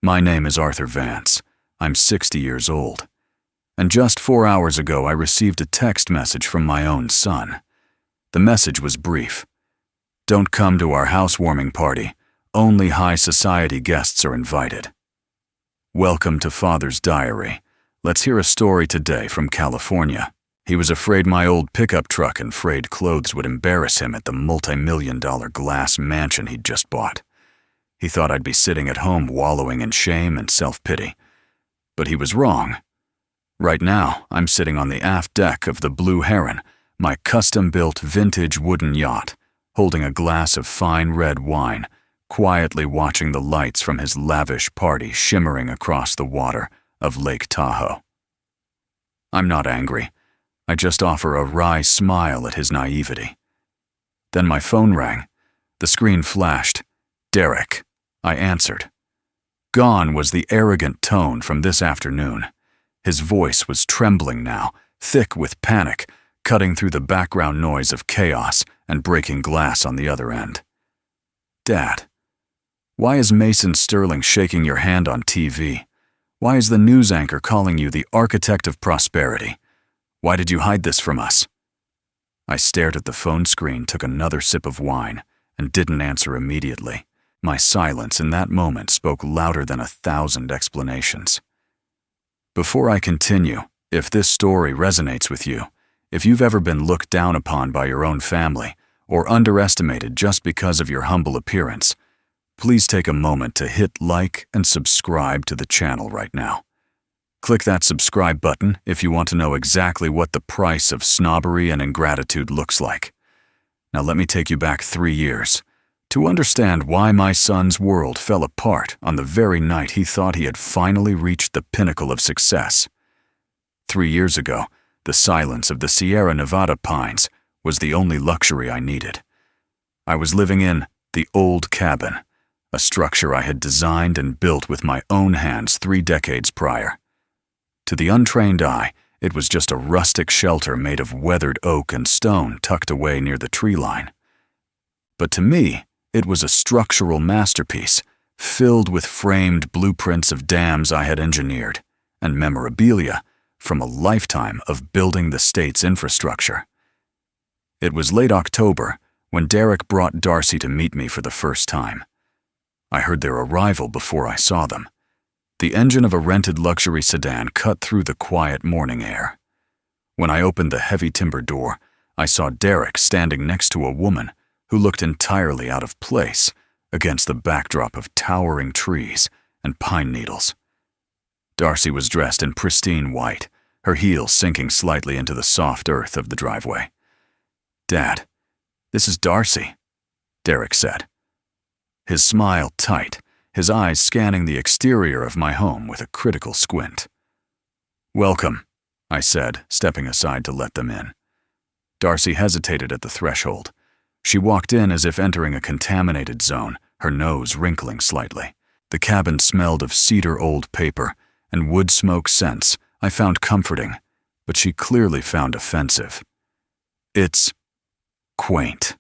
My name is Arthur Vance. I'm 60 years old. And just 4 hours ago, I received a text message from my own son. The message was brief. Don't come to our housewarming party. Only high society guests are invited. Welcome to Father's diary. Let's hear a story today from California. He was afraid my old pickup truck and frayed clothes would embarrass him at the multi-million-dollar glass mansion he'd just bought. He thought I'd be sitting at home wallowing in shame and self-pity. But he was wrong. Right now, I'm sitting on the aft deck of the Blue Heron, my custom-built vintage wooden yacht, holding a glass of fine red wine, quietly watching the lights from his lavish party shimmering across the water of Lake Tahoe. I'm not angry. I just offer a wry smile at his naivety. Then my phone rang. The screen flashed. Derek. I answered. Gone was the arrogant tone from this afternoon. His voice was trembling now, thick with panic, cutting through the background noise of chaos and breaking glass on the other end. Dad, why is Mason Sterling shaking your hand on TV? Why is the news anchor calling you the architect of prosperity? Why did you hide this from us? I stared at the phone screen, took another sip of wine, and didn't answer immediately. My silence in that moment spoke louder than 1,000 explanations. Before I continue, if this story resonates with you, if you've ever been looked down upon by your own family or underestimated just because of your humble appearance, please take a moment to hit like and subscribe to the channel right now. Click that subscribe button if you want to know exactly what the price of snobbery and ingratitude looks like. Now let me take you back 3 years to understand why my son's world fell apart on the very night he thought he had finally reached the pinnacle of success. 3 years ago, the silence of the Sierra Nevada pines was the only luxury I needed. I was living in the old cabin, a structure I had designed and built with my own hands 3 decades prior. To the untrained eye, it was just a rustic shelter made of weathered oak and stone tucked away near the tree line. But to me, it was a structural masterpiece, filled with framed blueprints of dams I had engineered, and memorabilia from a lifetime of building the state's infrastructure. It was late October when Derek brought Darcy to meet me for the first time. I heard their arrival before I saw them. The engine of a rented luxury sedan cut through the quiet morning air. When I opened the heavy timber door, I saw Derek standing next to a woman who looked entirely out of place against the backdrop of towering trees and pine needles. Darcy was dressed in pristine white, her heels sinking slightly into the soft earth of the driveway. "Dad, this is Darcy," Derek said. His smile tight, his eyes scanning the exterior of my home with a critical squint. "Welcome," I said, stepping aside to let them in. Darcy hesitated at the threshold. She walked in as if entering a contaminated zone, her nose wrinkling slightly. The cabin smelled of cedar old paper and wood smoke scents I found comforting, but she clearly found offensive. "It's quaint,"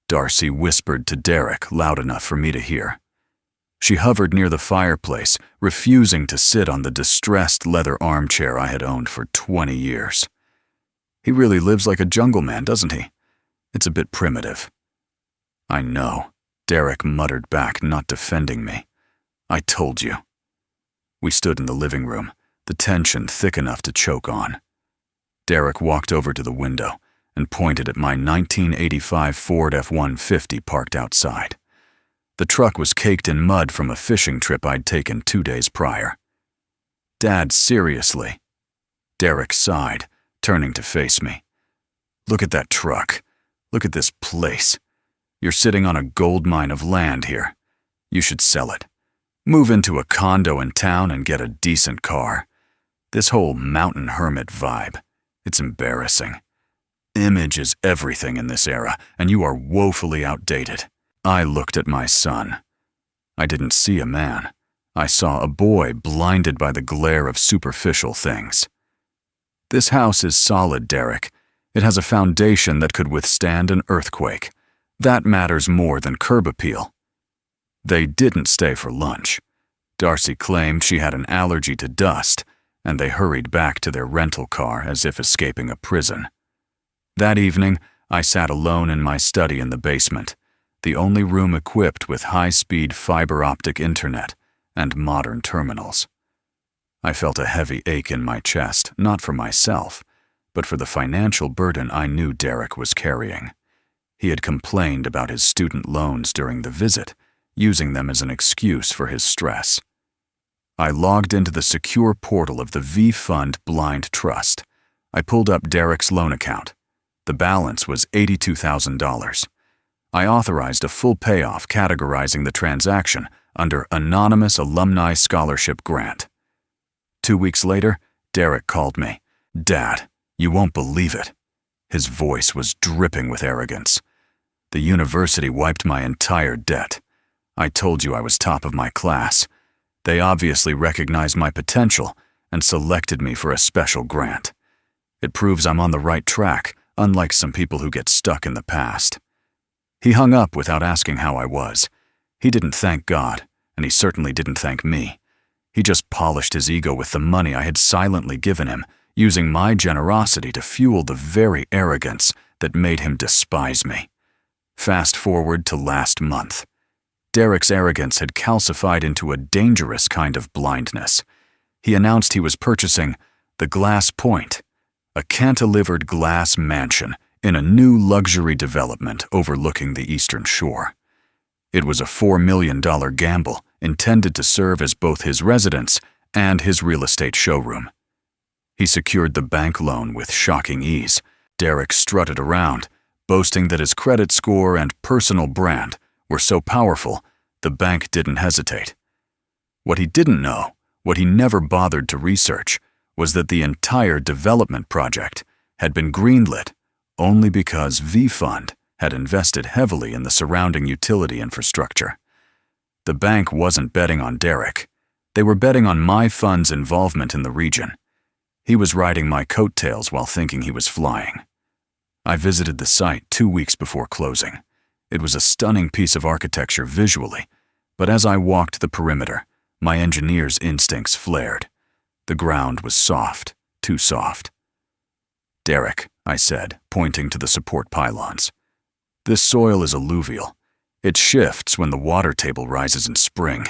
Darcy whispered to Derek loud enough for me to hear. She hovered near the fireplace, refusing to sit on the distressed leather armchair I had owned for 20 years. "He really lives like a jungle man, doesn't he? It's a bit primitive." "I know," Derek muttered back, not defending me. "I told you." We stood in the living room, the tension thick enough to choke on. Derek walked over to the window and pointed at my 1985 Ford F-150 parked outside. The truck was caked in mud from a fishing trip I'd taken 2 days prior. "Dad, seriously?" Derek sighed, turning to face me. "Look at that truck. Look at this place. You're sitting on a gold mine of land here. You should sell it. Move into a condo in town and get a decent car. This whole mountain hermit vibe, it's embarrassing. Image is everything in this era, and you are woefully outdated." I looked at my son. I didn't see a man. I saw a boy blinded by the glare of superficial things. "This house is solid, Derek. It has a foundation that could withstand an earthquake. That matters more than curb appeal." They didn't stay for lunch. Darcy claimed she had an allergy to dust, and they hurried back to their rental car as if escaping a prison. That evening, I sat alone in my study in the basement, the only room equipped with high-speed fiber optic internet and modern terminals. I felt a heavy ache in my chest, not for myself, but for the financial burden I knew Derek was carrying. He had complained about his student loans during the visit, using them as an excuse for his stress. I logged into the secure portal of the V-Fund Blind Trust. I pulled up Derek's loan account. The balance was $82,000. I authorized a full payoff categorizing the transaction under Anonymous Alumni Scholarship Grant. 2 weeks later, Derek called me. "Dad, you won't believe it." His voice was dripping with arrogance. "The university wiped my entire debt. I told you I was top of my class. They obviously recognized my potential and selected me for a special grant. It proves I'm on the right track, unlike some people who get stuck in the past." He hung up without asking how I was. He didn't thank God, and he certainly didn't thank me. He just polished his ego with the money I had silently given him, using my generosity to fuel the very arrogance that made him despise me. Fast forward to last month. Derek's arrogance had calcified into a dangerous kind of blindness. He announced he was purchasing the Glass Point, a cantilevered glass mansion in a new luxury development overlooking the Eastern Shore. It was a $4 million gamble intended to serve as both his residence and his real estate showroom. He secured the bank loan with shocking ease. Derek strutted around, boasting that his credit score and personal brand were so powerful, the bank didn't hesitate. What he didn't know, what he never bothered to research, was that the entire development project had been greenlit only because V-Fund had invested heavily in the surrounding utility infrastructure. The bank wasn't betting on Derek. They were betting on my fund's involvement in the region. He was riding my coattails while thinking he was flying. I visited the site 2 weeks before closing. It was a stunning piece of architecture visually, but as I walked the perimeter, my engineer's instincts flared. The ground was soft, too soft. "Derek," I said, pointing to the support pylons. "This soil is alluvial. It shifts when the water table rises in spring.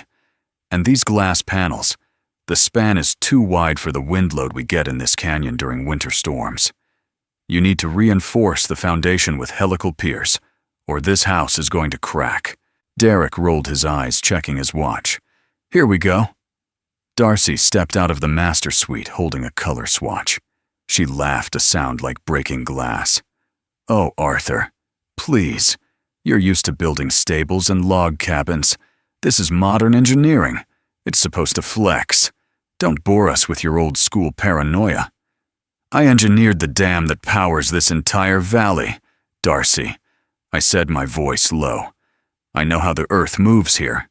And these glass panels, the span is too wide for the wind load we get in this canyon during winter storms. You need to reinforce the foundation with helical piers, or this house is going to crack." Derek rolled his eyes, checking his watch. "Here we go." Darcy stepped out of the master suite holding a color swatch. She laughed a sound like breaking glass. "Oh, Arthur, please. You're used to building stables and log cabins. This is modern engineering. It's supposed to flex. Don't bore us with your old school paranoia." "I engineered the dam that powers this entire valley, Darcy," I said, my voice low. "I know how the earth moves here."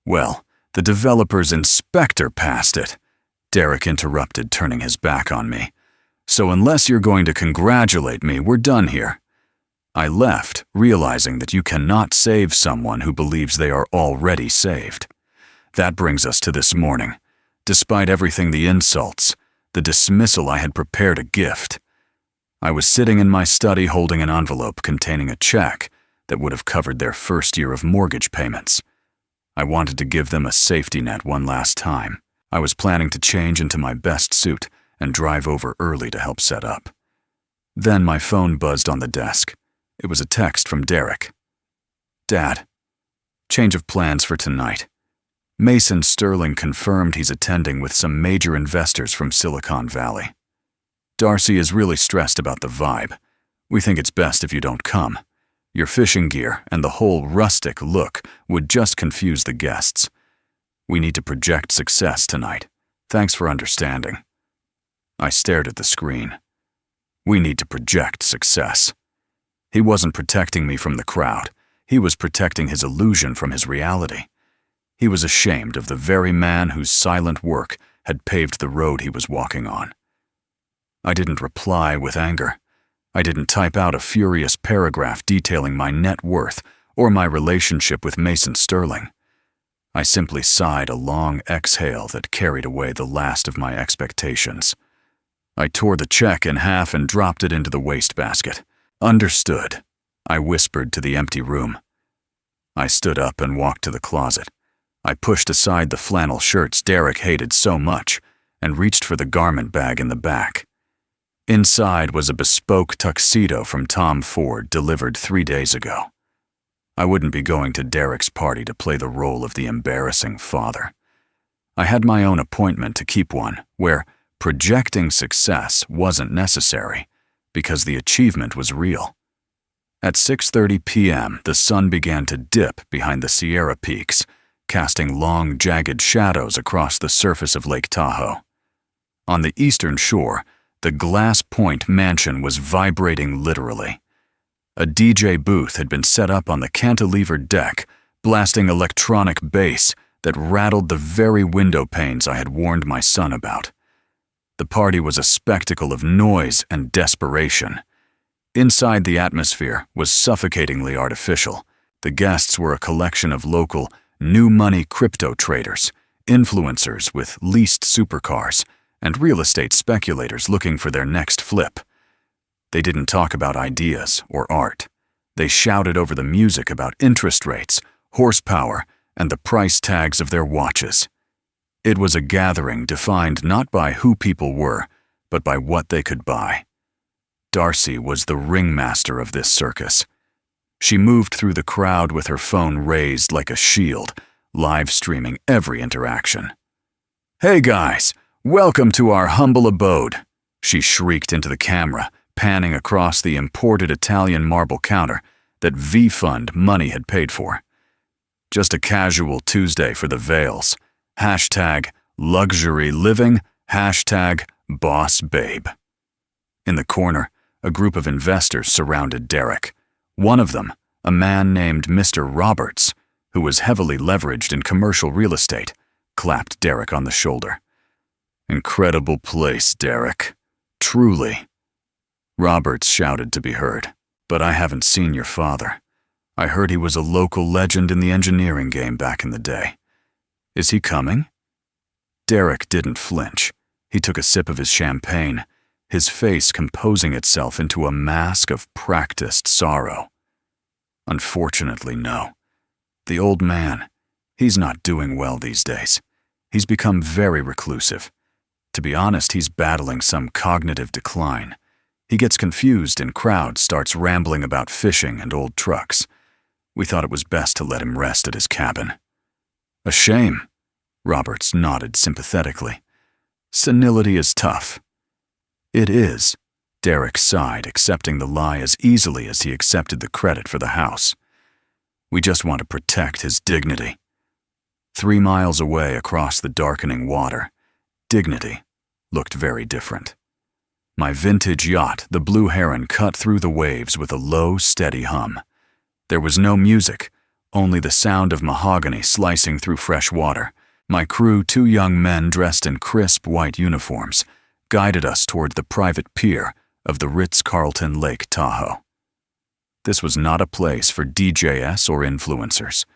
"Well, the developer's inspector passed it," Derek interrupted, turning his back on me. "So unless you're going to congratulate me, we're done here." I left, realizing that you cannot save someone who believes they are already saved. That brings us to this morning. Despite everything, the insults, the dismissal, I had prepared a gift. I was sitting in my study holding an envelope containing a check that would have covered their first year of mortgage payments. I wanted to give them a safety net one last time. I was planning to change into my best suit and drive over early to help set up. Then my phone buzzed on the desk. It was a text from Derek. "Dad, change of plans for tonight. Mason Sterling confirmed he's attending with some major investors from Silicon Valley. Darcy is really stressed about the vibe. We think it's best if you don't come. Your fishing gear and the whole rustic look would just confuse the guests. We need to project success tonight. Thanks for understanding." I stared at the screen. We need to project success. He wasn't protecting me from the crowd. He was protecting his illusion from his reality. He was ashamed of the very man whose silent work had paved the road he was walking on. I didn't reply with anger. I didn't type out a furious paragraph detailing my net worth or my relationship with Mason Sterling. I simply sighed a long exhale that carried away the last of my expectations. I tore the check in half and dropped it into the wastebasket. "Understood," I whispered to the empty room. I stood up and walked to the closet. I pushed aside the flannel shirts Derek hated so much and reached for the garment bag in the back. Inside was a bespoke tuxedo from Tom Ford delivered 3 days ago. I wouldn't be going to Derek's party to play the role of the embarrassing father. I had my own appointment to keep one, where projecting success wasn't necessary because the achievement was real. At 6:30 p.m., the sun began to dip behind the Sierra Peaks, casting long, jagged shadows across the surface of Lake Tahoe. On the eastern shore, the Glass Point mansion was vibrating literally. A DJ booth had been set up on the cantilevered deck, blasting electronic bass that rattled the very window panes I had warned my son about. The party was a spectacle of noise and desperation. Inside, the atmosphere was suffocatingly artificial. The guests were a collection of local, new money crypto traders, influencers with leased supercars, and real estate speculators looking for their next flip. They didn't talk about ideas or art. They shouted over the music about interest rates, horsepower, and the price tags of their watches. It was a gathering defined not by who people were, but by what they could buy. Darcy was the ringmaster of this circus. She moved through the crowd with her phone raised like a shield, live streaming every interaction. "Hey guys, welcome to our humble abode," she shrieked into the camera, panning across the imported Italian marble counter that V-Fund money had paid for. "Just a casual Tuesday for the Vales. #luxury living, #boss babe." In the corner, a group of investors surrounded Derek. One of them, a man named Mr. Roberts, who was heavily leveraged in commercial real estate, clapped Derek on the shoulder. "Incredible place, Derek. Truly." Roberts shouted to be heard. "But I haven't seen your father. I heard he was a local legend in the engineering game back in the day. Is he coming?" Derek didn't flinch. He took a sip of his champagne, his face composing itself into a mask of practiced sorrow. "Unfortunately, no. The old man, he's not doing well these days. He's become very reclusive. To be honest, he's battling some cognitive decline. He gets confused in crowds, starts rambling about fishing and old trucks. We thought it was best to let him rest at his cabin." "A shame," Roberts nodded sympathetically. "Senility is tough." "It is," Derek sighed, accepting the lie as easily as he accepted the credit for the house. "We just want to protect his dignity." 3 miles away across the darkening water, dignity looked very different. My vintage yacht, the Blue Heron, cut through the waves with a low, steady hum. There was no music, only the sound of mahogany slicing through fresh water. My crew, 2 young men dressed in crisp white uniforms, guided us toward the private pier of the Ritz-Carlton Lake Tahoe. This was not a place for DJs or influencers.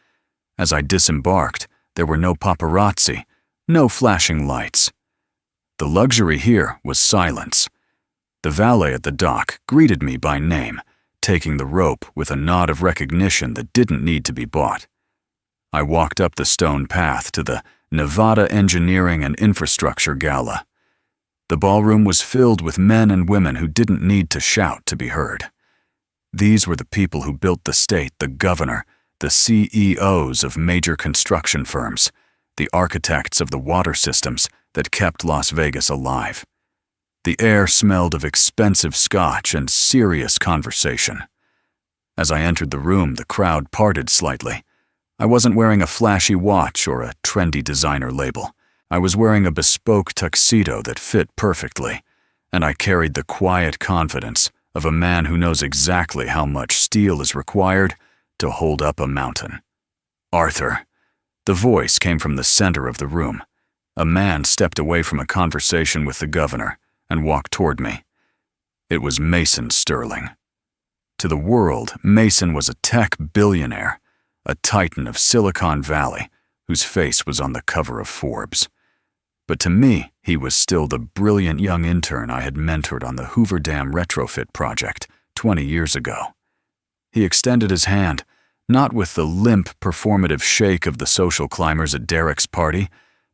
As I disembarked, there were no paparazzi, no flashing lights. The luxury here was silence. The valet at the dock greeted me by name, taking the rope with a nod of recognition that didn't need to be bought. I walked up the stone path to the Nevada Engineering and Infrastructure Gala. The ballroom was filled with men and women who didn't need to shout to be heard. These were the people who built the state, the governor, the CEOs of major construction firms, the architects of the water systems that kept Las Vegas alive. The air smelled of expensive scotch and serious conversation. As I entered the room, the crowd parted slightly. I wasn't wearing a flashy watch or a trendy designer label. I was wearing a bespoke tuxedo that fit perfectly, and I carried the quiet confidence of a man who knows exactly how much steel is required to hold up a mountain. "Arthur." The voice came from the center of the room. A man stepped away from a conversation with the governor and walked toward me. It was Mason Sterling. To the world, Mason was a tech billionaire, a titan of Silicon Valley, whose face was on the cover of Forbes. But to me, he was still the brilliant young intern I had mentored on the Hoover Dam retrofit project 20 years ago. He extended his hand, not with the limp, performative shake of the social climbers at Derek's party,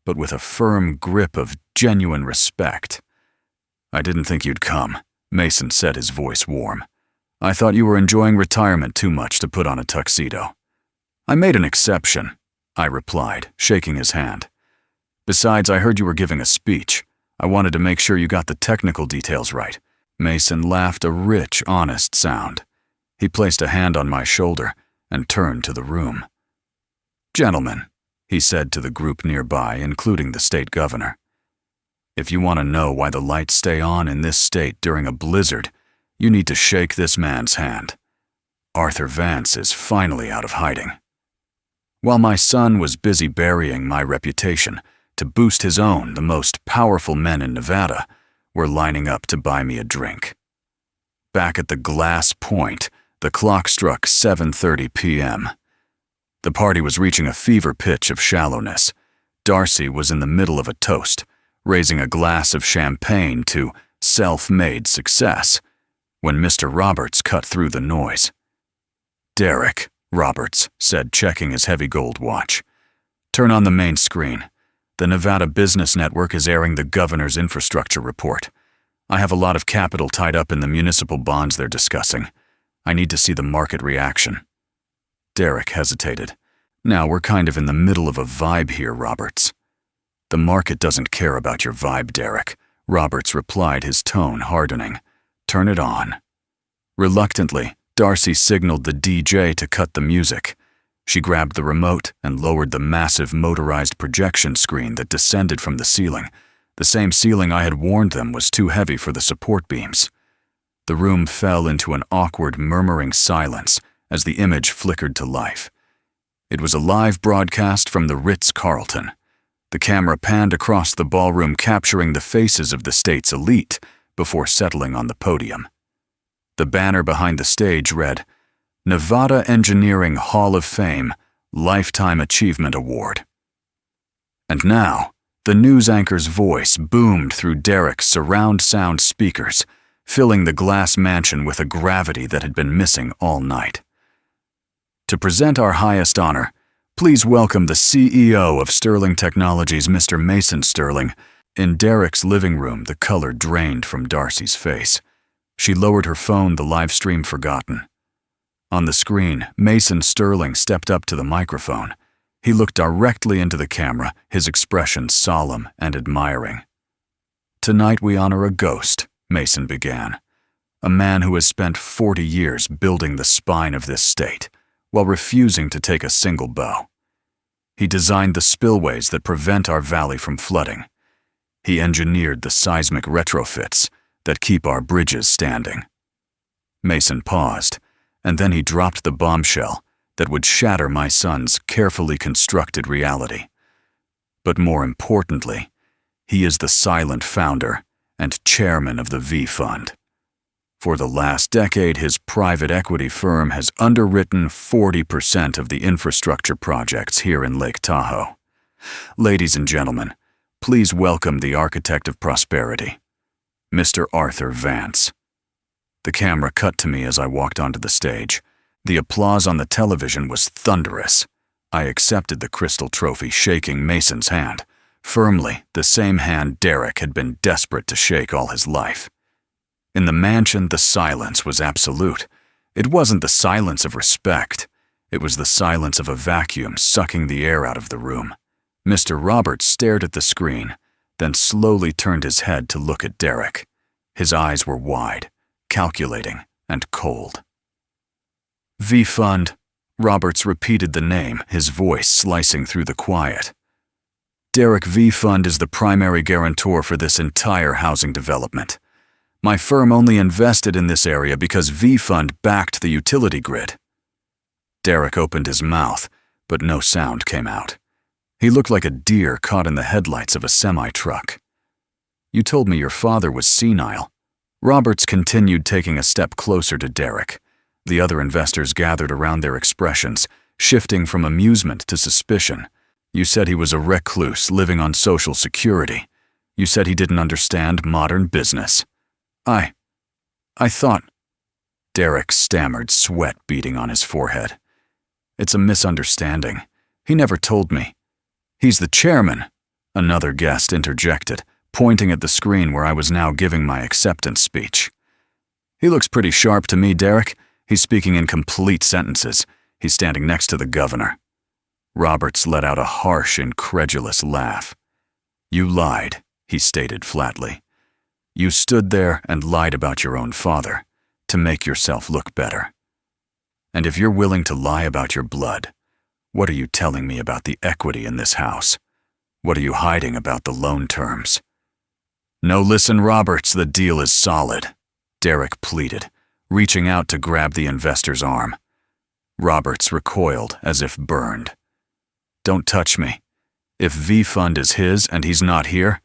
but with a firm grip of genuine respect. "I didn't think you'd come," Mason said, his voice warm. "I thought you were enjoying retirement too much to put on a tuxedo." "I made an exception," I replied, shaking his hand. "Besides, I heard you were giving a speech. I wanted to make sure you got the technical details right." Mason laughed a rich, honest sound. He placed a hand on my shoulder and turned to the room. "Gentlemen," he said to the group nearby, including the state governor, "if you want to know why the lights stay on in this state during a blizzard, you need to shake this man's hand. Arthur Vance is finally out of hiding." While my son was busy burying my reputation, to boost his own, the most powerful men in Nevada were lining up to buy me a drink. Back at the Glass Point, the clock struck 7:30 p.m. The party was reaching a fever pitch of shallowness. Darcy was in the middle of a toast, raising a glass of champagne to self-made success, when Mr. Roberts cut through the noise. "Derek," Roberts said, checking his heavy gold watch. "Turn on the main screen. The Nevada Business Network is airing the governor's infrastructure report. I have a lot of capital tied up in the municipal bonds they're discussing. I need to see the market reaction." Derek hesitated. "Now we're kind of in the middle of a vibe here, Roberts." "The market doesn't care about your vibe, Derek," Roberts replied, his tone hardening. "Turn it on." Reluctantly, Darcy signaled the DJ to cut the music. She grabbed the remote and lowered the massive motorized projection screen that descended from the ceiling, the same ceiling I had warned them was too heavy for the support beams. The room fell into an awkward, murmuring silence as the image flickered to life. It was a live broadcast from the Ritz-Carlton. The camera panned across the ballroom, capturing the faces of the state's elite before settling on the podium. The banner behind the stage read, "Nevada Engineering Hall of Fame Lifetime Achievement Award." And now, the news anchor's voice boomed through Derek's surround sound speakers, filling the glass mansion with a gravity that had been missing all night. "To present our highest honor, please welcome the CEO of Sterling Technologies, Mr. Mason Sterling." In Derek's living room, the color drained from Darcy's face. She lowered her phone, the live stream forgotten. On the screen, Mason Sterling stepped up to the microphone. He looked directly into the camera, his expression solemn and admiring. "Tonight we honor a ghost," Mason began. "A man who has spent 40 years building the spine of this state, while refusing to take a single bow. He designed the spillways that prevent our valley from flooding. He engineered the seismic retrofits that keep our bridges standing." Mason paused, and then he dropped the bombshell that would shatter my son's carefully constructed reality. But more importantly, he is the silent founder and chairman of the V Fund. For the last decade, his private equity firm has underwritten 40% of the infrastructure projects here in Lake Tahoe. Ladies and gentlemen, please welcome the architect of prosperity, Mr. Arthur Vance. The camera cut to me as I walked onto the stage. The applause on the television was thunderous. I accepted the crystal trophy, shaking Mason's hand, firmly the same hand Derek had been desperate to shake all his life. In the mansion, the silence was absolute. It wasn't the silence of respect. It was the silence of a vacuum sucking the air out of the room. Mr. Roberts stared at the screen, then slowly turned his head to look at Derek. His eyes were wide, calculating, and cold. "V Fund," Roberts repeated the name, his voice slicing through the quiet. "Derek, V Fund is the primary guarantor for this entire housing development. My firm only invested in this area because V Fund backed the utility grid." Derek opened his mouth, but no sound came out. He looked like a deer caught in the headlights of a semi-truck. "You told me your father was senile." Roberts continued, taking a step closer to Derek. The other investors gathered around, their expressions shifting from amusement to suspicion. You said he was a recluse living on Social Security. You said he didn't understand modern business. I thought... Derek stammered, sweat beading on his forehead. It's a misunderstanding. He never told me. He's the chairman, another guest interjected, pointing at the screen where I was now giving my acceptance speech. He looks pretty sharp to me, Derek. He's speaking in complete sentences. He's standing next to the governor. Roberts let out a harsh, incredulous laugh. You lied, he stated flatly. You stood there and lied about your own father, to make yourself look better. And if you're willing to lie about your blood, what are you telling me about the equity in this house? What are you hiding about the loan terms? No, listen, Roberts, the deal is solid, Derek pleaded, reaching out to grab the investor's arm. Roberts recoiled as if burned. Don't touch me. If V Fund is his and he's not here,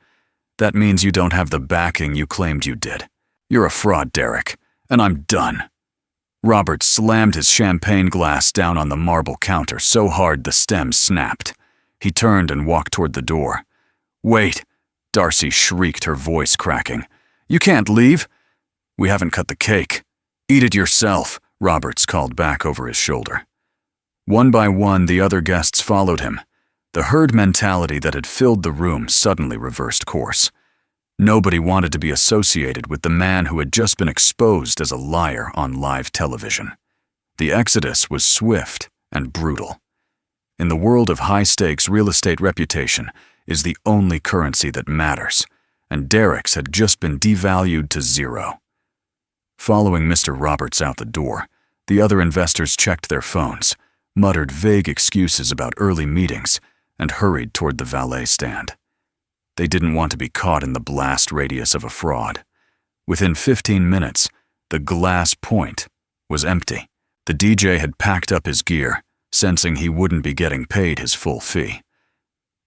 that means you don't have the backing you claimed you did. You're a fraud, Derek, and I'm done. Roberts slammed his champagne glass down on the marble counter so hard the stem snapped. He turned and walked toward the door. Wait, Darcy shrieked, her voice cracking. You can't leave. We haven't cut the cake. Eat it yourself, Roberts called back over his shoulder. One by one, the other guests followed him. The herd mentality that had filled the room suddenly reversed course. Nobody wanted to be associated with the man who had just been exposed as a liar on live television. The exodus was swift and brutal. In the world of high-stakes real estate, reputation is the only currency that matters, and Derek's had just been devalued to zero. Following Mr. Roberts out the door, the other investors checked their phones, muttered vague excuses about early meetings, and hurried toward the valet stand. They didn't want to be caught in the blast radius of a fraud. Within 15 minutes, the glass point was empty. The DJ had packed up his gear, sensing he wouldn't be getting paid his full fee.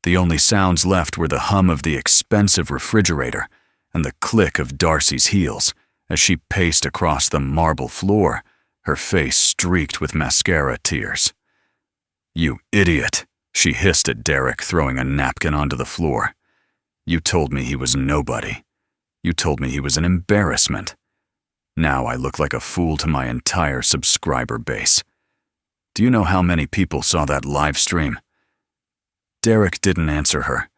The only sounds left were the hum of the expensive refrigerator and the click of Darcy's heels as she paced across the marble floor, her face streaked with mascara tears. You idiot, she hissed at Derek, throwing a napkin onto the floor. You told me he was nobody. You told me he was an embarrassment. Now I look like a fool to my entire subscriber base. Do you know how many people saw that live stream? Derek didn't answer her.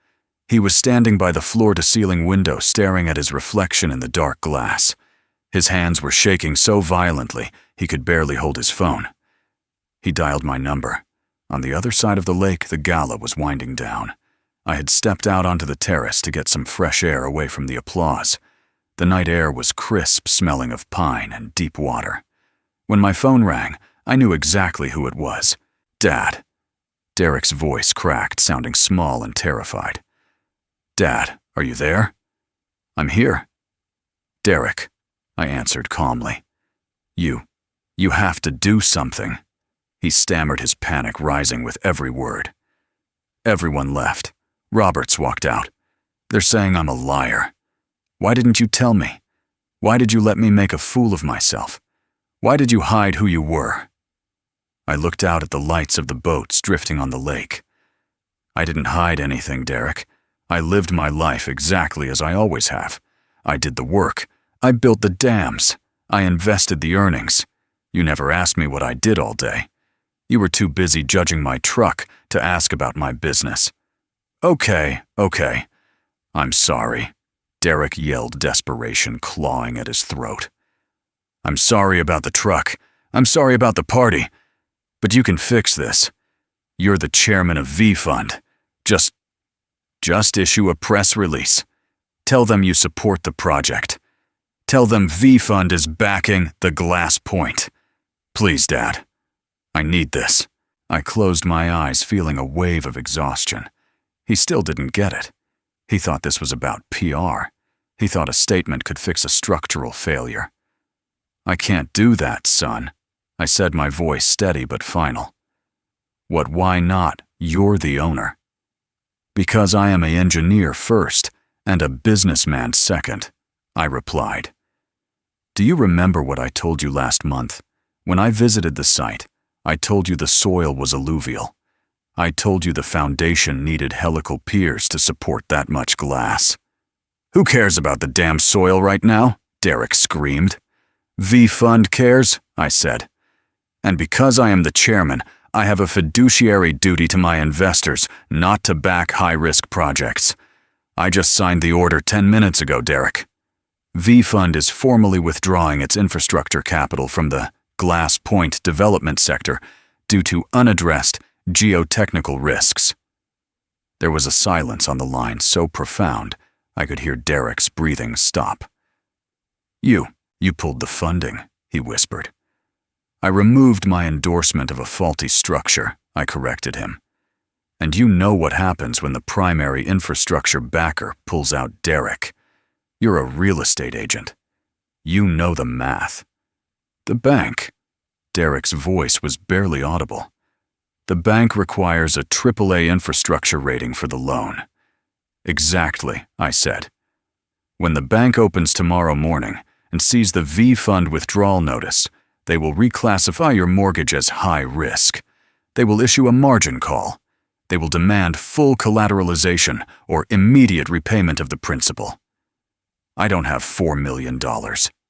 He was standing by the floor-to-ceiling window staring at his reflection in the dark glass. His hands were shaking so violently he could barely hold his phone. He dialed my number. On the other side of the lake, the gala was winding down. I had stepped out onto the terrace to get some fresh air away from the applause. The night air was crisp, smelling of pine and deep water. When my phone rang, I knew exactly who it was. Dad. Derek's voice cracked, sounding small and terrified. Dad, are you there? I'm here. Derek, I answered calmly. You have to do something. He stammered, his panic rising with every word. Everyone left. Roberts walked out. They're saying I'm a liar. Why didn't you tell me? Why did you let me make a fool of myself? Why did you hide who you were? I looked out at the lights of the boats drifting on the lake. I didn't hide anything, Derek. I lived my life exactly as I always have. I did the work. I built the dams. I invested the earnings. You never asked me what I did all day. You were too busy judging my truck to ask about my business. Okay. I'm sorry, Derek yelled, desperation clawing at his throat. I'm sorry about the truck. I'm sorry about the party. But you can fix this. You're the chairman of V Fund. Just issue a press release. Tell them you support the project. Tell them V Fund is backing the glass point. Please, Dad. I need this. I closed my eyes, feeling a wave of exhaustion. He still didn't get it. He thought this was about PR. He thought a statement could fix a structural failure. I can't do that, son, I said, my voice steady but final. What, why not? You're the owner. Because I am an engineer first and a businessman second, I replied. Do you remember what I told you last month? When I visited the site, I told you the soil was alluvial. I told you the foundation needed helical piers to support that much glass. Who cares about the damn soil right now? Derek screamed. V-Fund cares, I said. And because I am the chairman, I have a fiduciary duty to my investors not to back high-risk projects. I just signed the order 10 minutes ago, Derek. V-Fund is formally withdrawing its infrastructure capital from the Glass Point development sector due to unaddressed geotechnical risks. There was a silence on the line so profound I could hear Derek's breathing stop. You pulled the funding, he whispered. I removed my endorsement of a faulty structure, I corrected him. And you know what happens when the primary infrastructure backer pulls out Derek. You're a real estate agent. You know the math. The bank. Derek's voice was barely audible. The bank requires a AAA infrastructure rating for the loan. Exactly, I said. When the bank opens tomorrow morning and sees the V-Fund withdrawal notice, they will reclassify your mortgage as high risk. They will issue a margin call. They will demand full collateralization or immediate repayment of the principal. I don't have $4 million,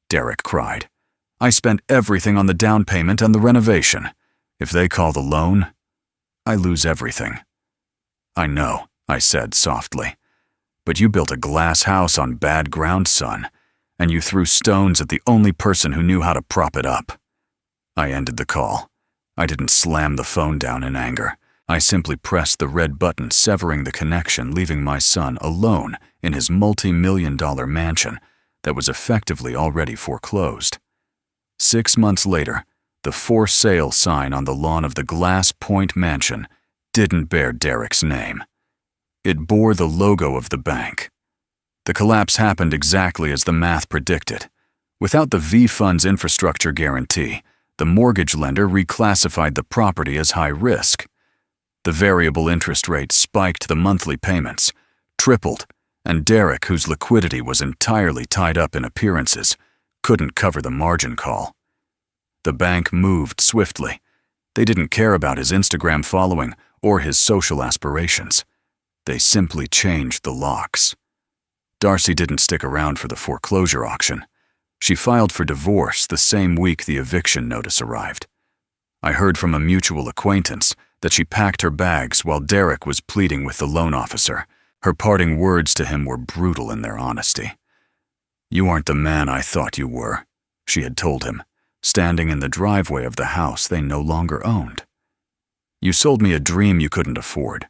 Derek cried. I spent everything on the down payment and the renovation. If they call the loan, I lose everything. I know, I said softly. But you built a glass house on bad ground, son, and you threw stones at the only person who knew how to prop it up. I ended the call. I didn't slam the phone down in anger. I simply pressed the red button, severing the connection, leaving my son alone in his multi-million-dollar mansion that was effectively already foreclosed. 6 months later, the for sale sign on the lawn of the Glass Point mansion didn't bear Derek's name. It bore the logo of the bank. The collapse happened exactly as the math predicted. Without the V-Fund's infrastructure guarantee, the mortgage lender reclassified the property as high risk. The variable interest rate spiked the monthly payments, tripled, and Derek, whose liquidity was entirely tied up in appearances, couldn't cover the margin call. The bank moved swiftly. They didn't care about his Instagram following or his social aspirations. They simply changed the locks. Darcy didn't stick around for the foreclosure auction. She filed for divorce the same week the eviction notice arrived. I heard from a mutual acquaintance that she packed her bags while Derek was pleading with the loan officer. Her parting words to him were brutal in their honesty. "You aren't the man I thought you were," she had told him, standing in the driveway of the house they no longer owned. "You sold me a dream you couldn't afford.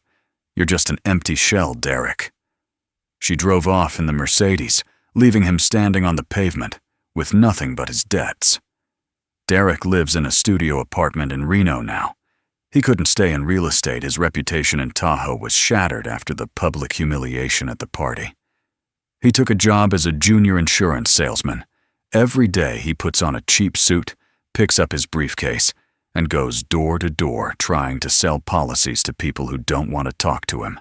You're just an empty shell, Derek." She drove off in the Mercedes, leaving him standing on the pavement with nothing but his debts. Derek lives in a studio apartment in Reno now. He couldn't stay in real estate. His reputation in Tahoe was shattered after the public humiliation at the party. He took a job as a junior insurance salesman. Every day he puts on a cheap suit, picks up his briefcase, and goes door to door trying to sell policies to people who don't want to talk to him.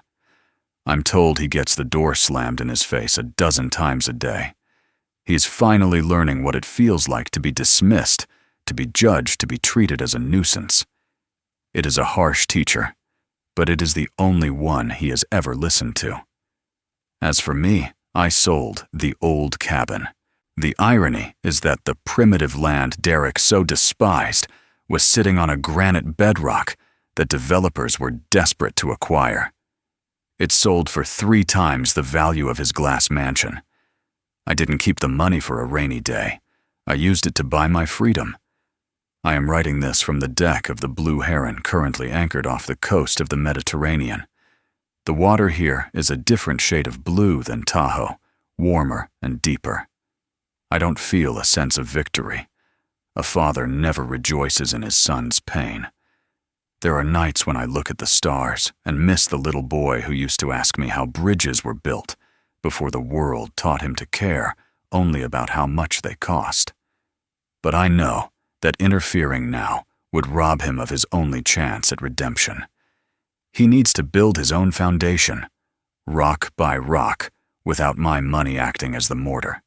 I'm told he gets the door slammed in his face a dozen times a day. He's finally learning what it feels like to be dismissed, to be judged, to be treated as a nuisance. It is a harsh teacher, but it is the only one he has ever listened to. As for me, I sold the old cabin. The irony is that the primitive land Derek so despised was sitting on a granite bedrock that developers were desperate to acquire. It sold for 3 times the value of his glass mansion. I didn't keep the money for a rainy day. I used it to buy my freedom. I am writing this from the deck of the Blue Heron, currently anchored off the coast of the Mediterranean. The water here is a different shade of blue than Tahoe, warmer and deeper. I don't feel a sense of victory. A father never rejoices in his son's pain. There are nights when I look at the stars and miss the little boy who used to ask me how bridges were built before the world taught him to care only about how much they cost. But I know that interfering now would rob him of his only chance at redemption. He needs to build his own foundation, rock by rock, without my money acting as the mortar.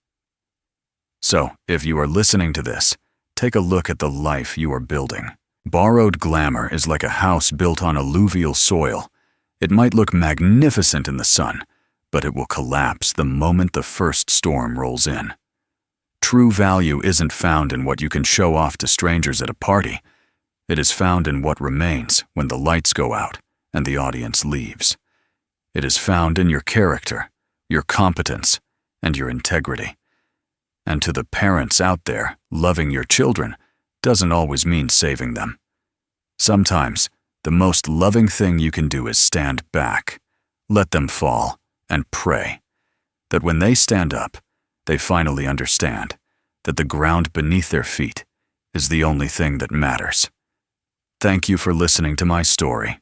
So, if you are listening to this, take a look at the life you are building. Borrowed glamour is like a house built on alluvial soil. It might look magnificent in the sun, but it will collapse the moment the first storm rolls in. True value isn't found in what you can show off to strangers at a party. It is found in what remains when the lights go out and the audience leaves. It is found in your character, your competence, and your integrity. And to the parents out there, loving your children doesn't always mean saving them. Sometimes, the most loving thing you can do is stand back, let them fall, and pray that when they stand up, they finally understand that the ground beneath their feet is the only thing that matters. Thank you for listening to my story.